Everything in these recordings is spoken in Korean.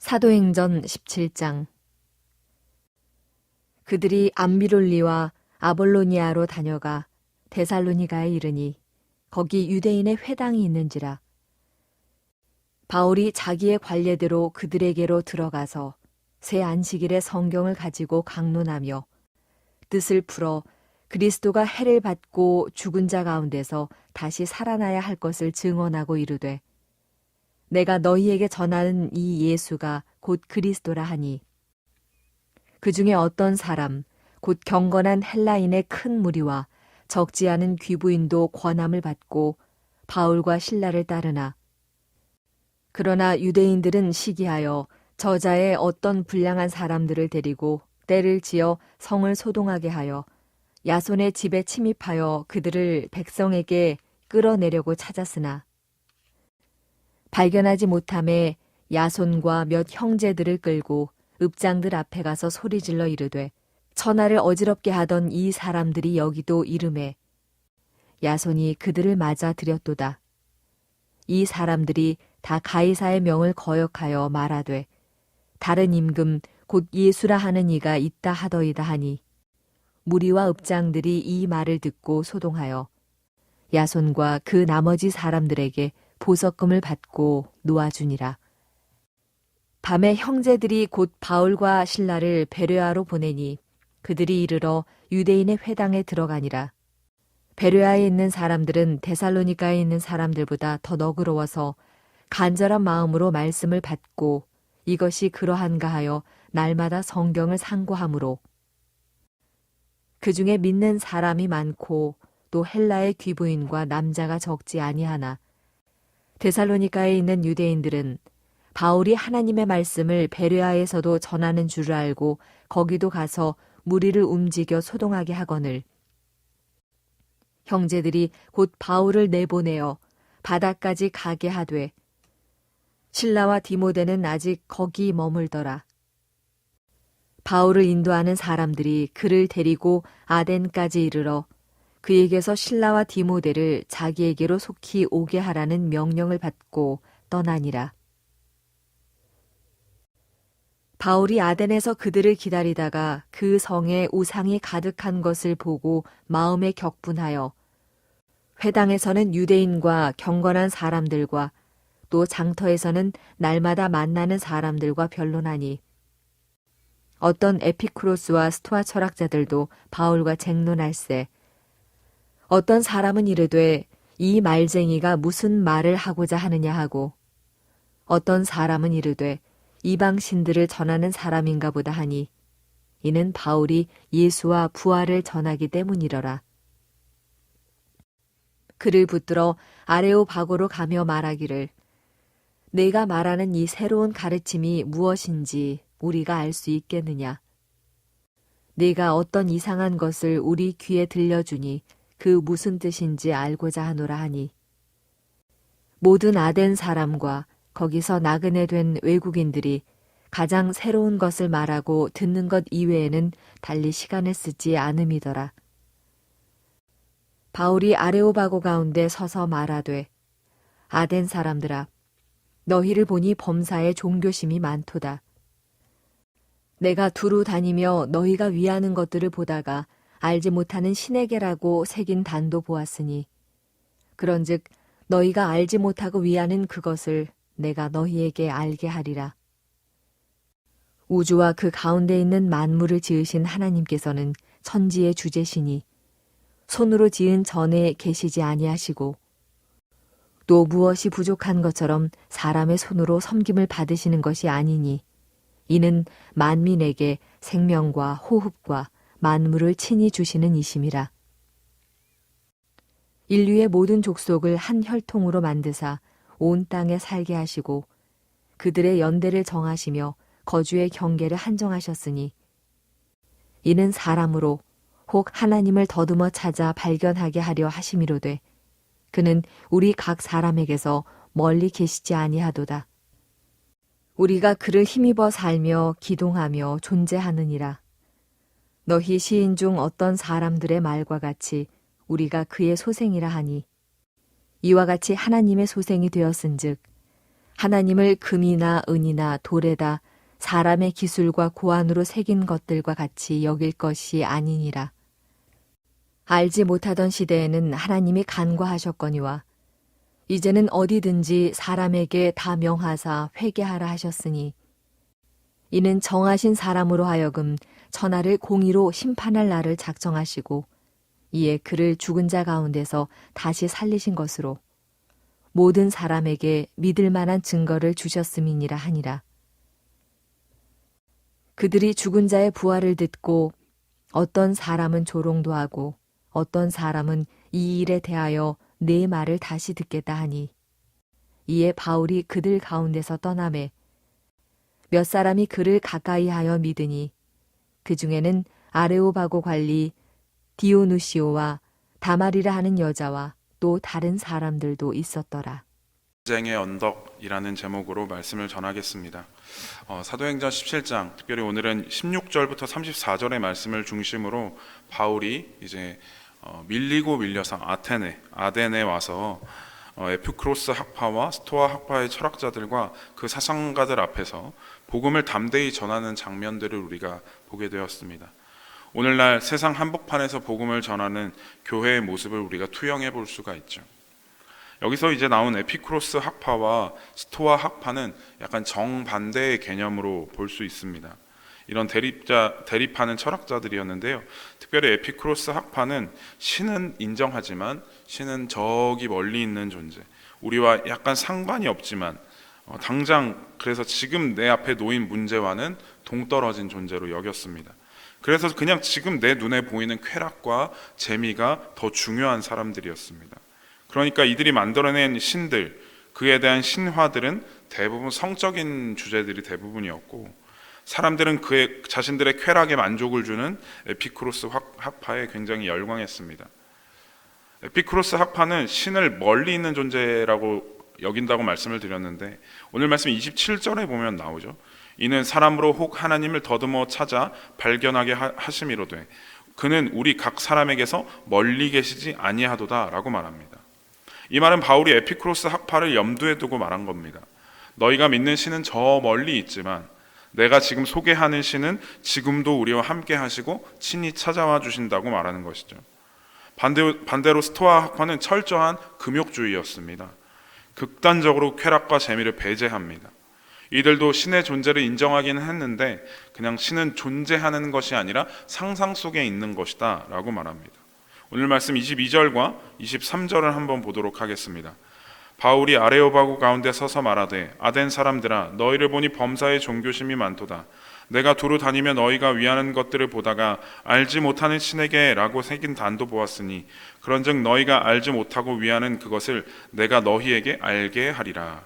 사도행전 17장. 그들이 암비롤리와 아볼로니아로 다녀가 데살로니가에 이르니 거기 유대인의 회당이 있는지라. 바울이 자기의 관례대로 그들에게로 들어가서 새 안식일에 성경을 가지고 강론하며 뜻을 풀어 그리스도가 해를 받고 죽은 자 가운데서 다시 살아나야 할 것을 증언하고 이르되, 내가 너희에게 전하는 이 예수가 곧 그리스도라 하니, 그 중에 어떤 사람 곧 경건한 헬라인의 큰 무리와 적지 않은 귀부인도 권함을 받고 바울과 실라를 따르나, 그러나 유대인들은 시기하여 저자의 어떤 불량한 사람들을 데리고 때를 지어 성을 소동하게 하여 야손의 집에 침입하여 그들을 백성에게 끌어내려고 찾았으나 발견하지 못함에 야손과 몇 형제들을 끌고 읍장들 앞에 가서 소리질러 이르되, 천하를 어지럽게 하던 이 사람들이 여기도 이름에 야손이 그들을 맞아 들였도다. 이 사람들이 다 가이사의 명을 거역하여 말하되, 다른 임금 곧 예수라 하는 이가 있다 하더이다 하니, 무리와 읍장들이 이 말을 듣고 소동하여 야손과 그 나머지 사람들에게 보석금을 받고 놓아주니라. 밤에 형제들이 곧 바울과 실라를 베레아로 보내니 그들이 이르러 유대인의 회당에 들어가니라. 베레아에 있는 사람들은 데살로니가에 있는 사람들보다 더 너그러워서 간절한 마음으로 말씀을 받고 이것이 그러한가 하여 날마다 성경을 상고하므로, 그 중에 믿는 사람이 많고 또 헬라의 귀부인과 남자가 적지 아니하나, 데살로니가에 있는 유대인들은 바울이 하나님의 말씀을 베레아에서도 전하는 줄 알고 거기도 가서 무리를 움직여 소동하게 하거늘, 형제들이 곧 바울을 내보내어 바다까지 가게 하되 실라와 디모데는 아직 거기 머물더라. 바울을 인도하는 사람들이 그를 데리고 아덴까지 이르러 그에게서 실라와 디모데를 자기에게로 속히 오게 하라는 명령을 받고 떠나니라. 바울이 아덴에서 그들을 기다리다가 그 성에 우상이 가득한 것을 보고 마음에 격분하여 회당에서는 유대인과 경건한 사람들과 또 장터에서는 날마다 만나는 사람들과 변론하니, 어떤 에피쿠로스와 스토아 철학자들도 바울과 쟁론할세, 어떤 사람은 이르되 이 말쟁이가 무슨 말을 하고자 하느냐 하고, 어떤 사람은 이르되 이방 신들을 전하는 사람인가 보다 하니, 이는 바울이 예수와 부활을 전하기 때문이러라. 그를 붙들어 아레오바고로 가며 말하기를, 내가 말하는 이 새로운 가르침이 무엇인지 우리가 알 수 있겠느냐? 네가 어떤 이상한 것을 우리 귀에 들려주니 그 무슨 뜻인지 알고자 하노라 하니, 모든 아덴 사람과 거기서 나그네 된 외국인들이 가장 새로운 것을 말하고 듣는 것 이외에는 달리 시간을 쓰지 않음이더라. 바울이 아레오바고 가운데 서서 말하되, 아덴 사람들아, 너희를 보니 범사에 종교심이 많도다. 내가 두루 다니며 너희가 위하는 것들을 보다가 알지 못하는 신에게라고 새긴 단도 보았으니, 그런즉 너희가 알지 못하고 위하는 그것을 내가 너희에게 알게 하리라. 우주와 그 가운데 있는 만물을 지으신 하나님께서는 천지의 주제시니 손으로 지은 전에 계시지 아니하시고, 또 무엇이 부족한 것처럼 사람의 손으로 섬김을 받으시는 것이 아니니, 이는 만민에게 생명과 호흡과 만물을 친히 주시는 이심이라. 인류의 모든 족속을 한 혈통으로 만드사 온 땅에 살게 하시고 그들의 연대를 정하시며 거주의 경계를 한정하셨으니, 이는 사람으로 혹 하나님을 더듬어 찾아 발견하게 하려 하심이로되, 그는 우리 각 사람에게서 멀리 계시지 아니하도다. 우리가 그를 힘입어 살며 기동하며 존재하느니라. 너희 시인 중 어떤 사람들의 말과 같이 우리가 그의 소생이라 하니, 이와 같이 하나님의 소생이 되었은즉 하나님을 금이나 은이나 돌에다 사람의 기술과 고안으로 새긴 것들과 같이 여길 것이 아니니라. 알지 못하던 시대에는 하나님이 간과하셨거니와 이제는 어디든지 사람에게 다 명하사 회개하라 하셨으니 이는 정하신 사람으로 하여금 천하를 공의로 심판할 날을 작정하시고 이에 그를 죽은 자 가운데서 다시 살리신 것으로 모든 사람에게 믿을 만한 증거를 주셨음이니라 하니라. 그들이 죽은 자의 부활을 듣고 어떤 사람은 조롱도 하고 어떤 사람은 이 일에 대하여 내 말을 다시 듣겠다 하니 이에 바울이 그들 가운데서 떠나매 몇 사람이 그를 가까이 하여 믿으니 그 중에는 아레오바고 관리 디오누시오와 다말이라 하는 여자와 또 다른 사람들도 있었더라. 전쟁의 언덕이라는 제목으로 말씀을 전하겠습니다. 사도행전 17장, 특별히 오늘은 16절부터 34절의 말씀을 중심으로 바울이 이제 밀리고 밀려서 아덴에 와서 에피쿠로스 학파와 스토아 학파의 철학자들과 그 사상가들 앞에서 복음을 담대히 전하는 장면들을 우리가 보게 되었습니다. 오늘날 세상 한복판에서 복음을 전하는 교회의 모습을 우리가 투영해 볼 수가 있죠. 여기서 이제 나온 에피쿠로스 학파와 스토아 학파는 약간 정반대의 개념으로 볼 수 있습니다. 이런 대립하는 철학자들이었는데요. 특별히 에피쿠로스 학파는 신은 인정하지만 신은 저기 멀리 있는 존재, 우리와 약간 상관이 없지만 당장 그래서 지금 내 앞에 놓인 문제와는 동떨어진 존재로 여겼습니다. 그래서 그냥 지금 내 눈에 보이는 쾌락과 재미가 더 중요한 사람들이었습니다. 그러니까 이들이 만들어낸 신들, 그에 대한 신화들은 대부분 성적인 주제들이 대부분이었고 사람들은 그의 자신들의 쾌락에 만족을 주는 에피쿠로스 학파에 굉장히 열광했습니다. 에피쿠로스 학파는 신을 멀리 있는 존재라고 여긴다고 말씀을 드렸는데 오늘 말씀 27절에 보면 나오죠. 이는 사람으로 혹 하나님을 더듬어 찾아 발견하게 하심이로되 그는 우리 각 사람에게서 멀리 계시지 아니하도다 라고 말합니다. 이 말은 바울이 에피쿠로스 학파를 염두에 두고 말한 겁니다. 너희가 믿는 신은 저 멀리 있지만 내가 지금 소개하는 신은 지금도 우리와 함께 하시고 친히 찾아와 주신다고 말하는 것이죠. 반대로 스토아 학파는 철저한 금욕주의였습니다. 극단적으로 쾌락과 재미를 배제합니다. 이들도 신의 존재를 인정하기는 했는데 그냥 신은 존재하는 것이 아니라 상상 속에 있는 것이다 라고 말합니다. 오늘 말씀 22절과 23절을 한번 보도록 하겠습니다. 바울이 아레오바고 가운데 서서 말하되 아덴 사람들아 너희를 보니 범사에 종교심이 많도다. 내가 두루 다니며 너희가 위하는 것들을 보다가 알지 못하는 신에게 라고 새긴 단도 보았으니 그런즉 너희가 알지 못하고 위하는 그것을 내가 너희에게 알게 하리라.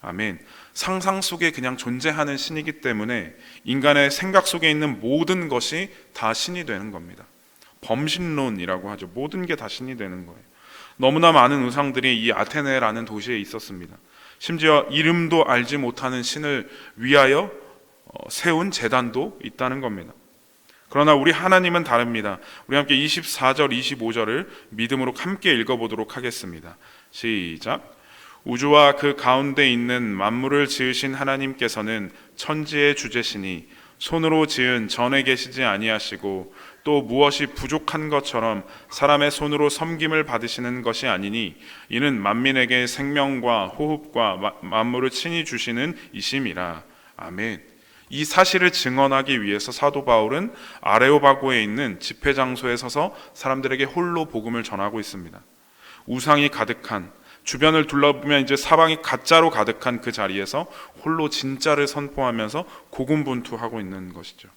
아멘. 상상 속에 그냥 존재하는 신이기 때문에 인간의 생각 속에 있는 모든 것이 다 신이 되는 겁니다. 범신론이라고 하죠. 모든 게 다 신이 되는 거예요. 너무나 많은 우상들이 이 아테네라는 도시에 있었습니다. 심지어 이름도 알지 못하는 신을 위하여 세운 제단도 있다는 겁니다. 그러나 우리 하나님은 다릅니다. 우리 함께 24절, 25절을 믿음으로 함께 읽어보도록 하겠습니다. 시작. 우주와 그 가운데 있는 만물을 지으신 하나님께서는 천지의 주제시니 손으로 지은 전에 계시지 아니하시고 또 무엇이 부족한 것처럼 사람의 손으로 섬김을 받으시는 것이 아니니 이는 만민에게 생명과 호흡과 만물을 친히 주시는 이심이라. 아멘. 이 사실을 증언하기 위해서 사도 바울은 아레오바고에 있는 집회 장소에 서서 사람들에게 홀로 복음을 전하고 있습니다. 우상이 가득한, 주변을 둘러보면 이제 사방이 가짜로 가득한 그 자리에서 홀로 진짜를 선포하면서 고군분투하고 있는 것이죠.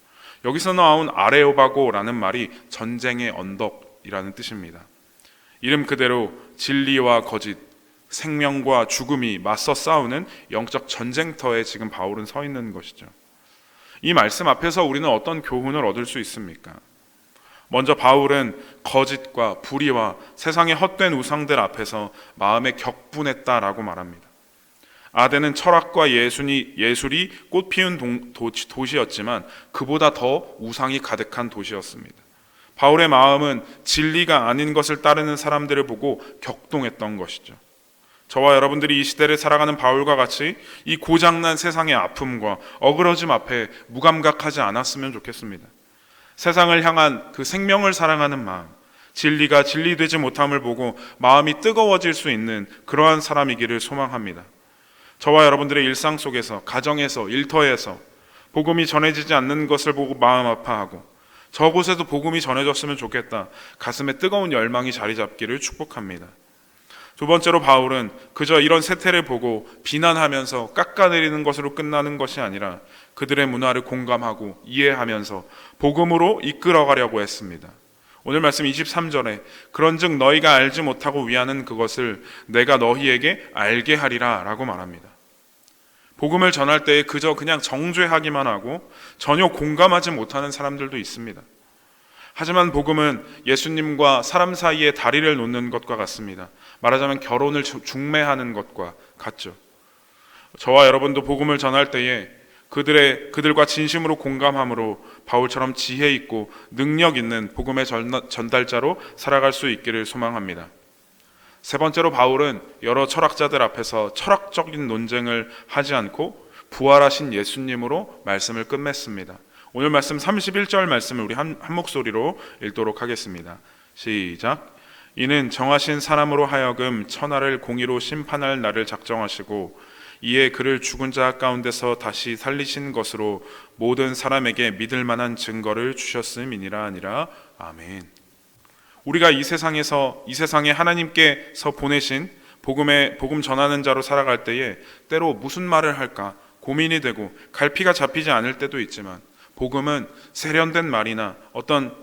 여기서 나온 아레오바고라는 말이 전쟁의 언덕이라는 뜻입니다. 이름 그대로 진리와 거짓, 생명과 죽음이 맞서 싸우는 영적 전쟁터에 지금 바울은 서 있는 것이죠. 이 말씀 앞에서 우리는 어떤 교훈을 얻을 수 있습니까? 먼저 바울은 거짓과 불의와 세상의 헛된 우상들 앞에서 마음에 격분했다라고 말합니다. 아덴은 철학과 예술이 꽃피운 도시였지만 그보다 더 우상이 가득한 도시였습니다. 바울의 마음은 진리가 아닌 것을 따르는 사람들을 보고 격동했던 것이죠. 저와 여러분들이 이 시대를 살아가는 바울과 같이 이 고장난 세상의 아픔과 어그러짐 앞에 무감각하지 않았으면 좋겠습니다. 세상을 향한 그 생명을 사랑하는 마음, 진리가 진리되지 못함을 보고 마음이 뜨거워질 수 있는 그러한 사람이기를 소망합니다. 저와 여러분들의 일상 속에서, 가정에서, 일터에서 복음이 전해지지 않는 것을 보고 마음 아파하고 저곳에도 복음이 전해졌으면 좋겠다, 가슴에 뜨거운 열망이 자리 잡기를 축복합니다. 두 번째로 바울은 그저 이런 세태를 보고 비난하면서 깎아내리는 것으로 끝나는 것이 아니라 그들의 문화를 공감하고 이해하면서 복음으로 이끌어가려고 했습니다. 오늘 말씀 23절에 그런즉 너희가 알지 못하고 위하는 그것을 내가 너희에게 알게 하리라 라고 말합니다. 복음을 전할 때에 그저 그냥 정죄하기만 하고 전혀 공감하지 못하는 사람들도 있습니다. 하지만 복음은 예수님과 사람 사이에 다리를 놓는 것과 같습니다. 말하자면 결혼을 중매하는 것과 같죠. 저와 여러분도 복음을 전할 때에 그들과 진심으로 공감함으로 바울처럼 지혜 있고 능력 있는 복음의 전달자로 살아갈 수 있기를 소망합니다. 세 번째로 바울은 여러 철학자들 앞에서 철학적인 논쟁을 하지 않고 부활하신 예수님으로 말씀을 끝맺습니다. 오늘 말씀 31절 말씀을 우리 한 목소리로 읽도록 하겠습니다. 시작. 이는 정하신 사람으로 하여금 천하를 공의로 심판할 날을 작정하시고 이에 그를 죽은 자 가운데서 다시 살리신 것으로 모든 사람에게 믿을 만한 증거를 주셨음이니라 하니라. 아멘. 우리가 이 세상에 하나님께서 보내신 복음 전하는 자로 살아갈 때에 때로 무슨 말을 할까 고민이 되고 갈피가 잡히지 않을 때도 있지만 복음은 세련된 말이나 어떤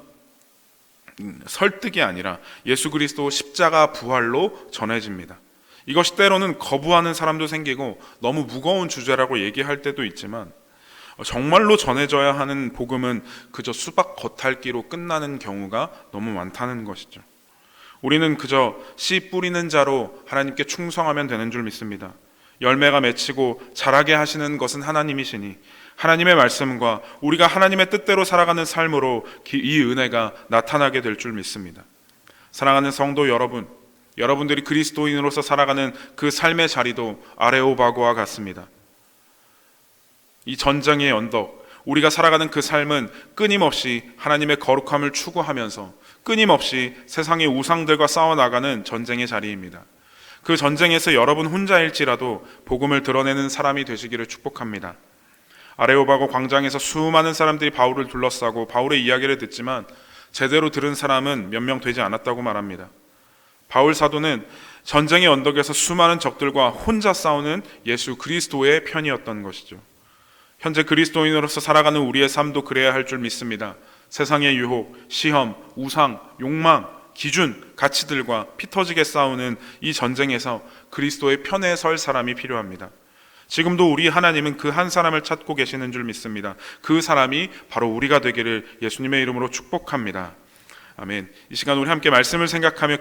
설득이 아니라 예수 그리스도 십자가 부활로 전해집니다. 이것이 때로는 거부하는 사람도 생기고 너무 무거운 주제라고 얘기할 때도 있지만 정말로 전해져야 하는 복음은 그저 수박 겉핥기로 끝나는 경우가 너무 많다는 것이죠. 우리는 그저 씨 뿌리는 자로 하나님께 충성하면 되는 줄 믿습니다. 열매가 맺히고 자라게 하시는 것은 하나님이시니 하나님의 말씀과 우리가 하나님의 뜻대로 살아가는 삶으로 이 은혜가 나타나게 될 줄 믿습니다. 사랑하는 성도 여러분, 여러분들이 그리스도인으로서 살아가는 그 삶의 자리도 아레오바고와 같습니다. 이 전쟁의 언덕, 우리가 살아가는 그 삶은 끊임없이 하나님의 거룩함을 추구하면서 끊임없이 세상의 우상들과 싸워나가는 전쟁의 자리입니다. 그 전쟁에서 여러분 혼자일지라도 복음을 드러내는 사람이 되시기를 축복합니다. 아레오바고 광장에서 수많은 사람들이 바울을 둘러싸고 바울의 이야기를 듣지만 제대로 들은 사람은 몇 명 되지 않았다고 말합니다. 바울 사도는 전쟁의 언덕에서 수많은 적들과 혼자 싸우는 예수 그리스도의 편이었던 것이죠. 현재 그리스도인으로서 살아가는 우리의 삶도 그래야 할 줄 믿습니다. 세상의 유혹, 시험, 우상, 욕망, 기준, 가치들과 피터지게 싸우는 이 전쟁에서 그리스도의 편에 설 사람이 필요합니다. 지금도 우리 하나님은 그 한 사람을 찾고 계시는 줄 믿습니다. 그 사람이 바로 우리가 되기를 예수님의 이름으로 축복합니다. 아멘. 이 시간 우리 함께 말씀을 생각하며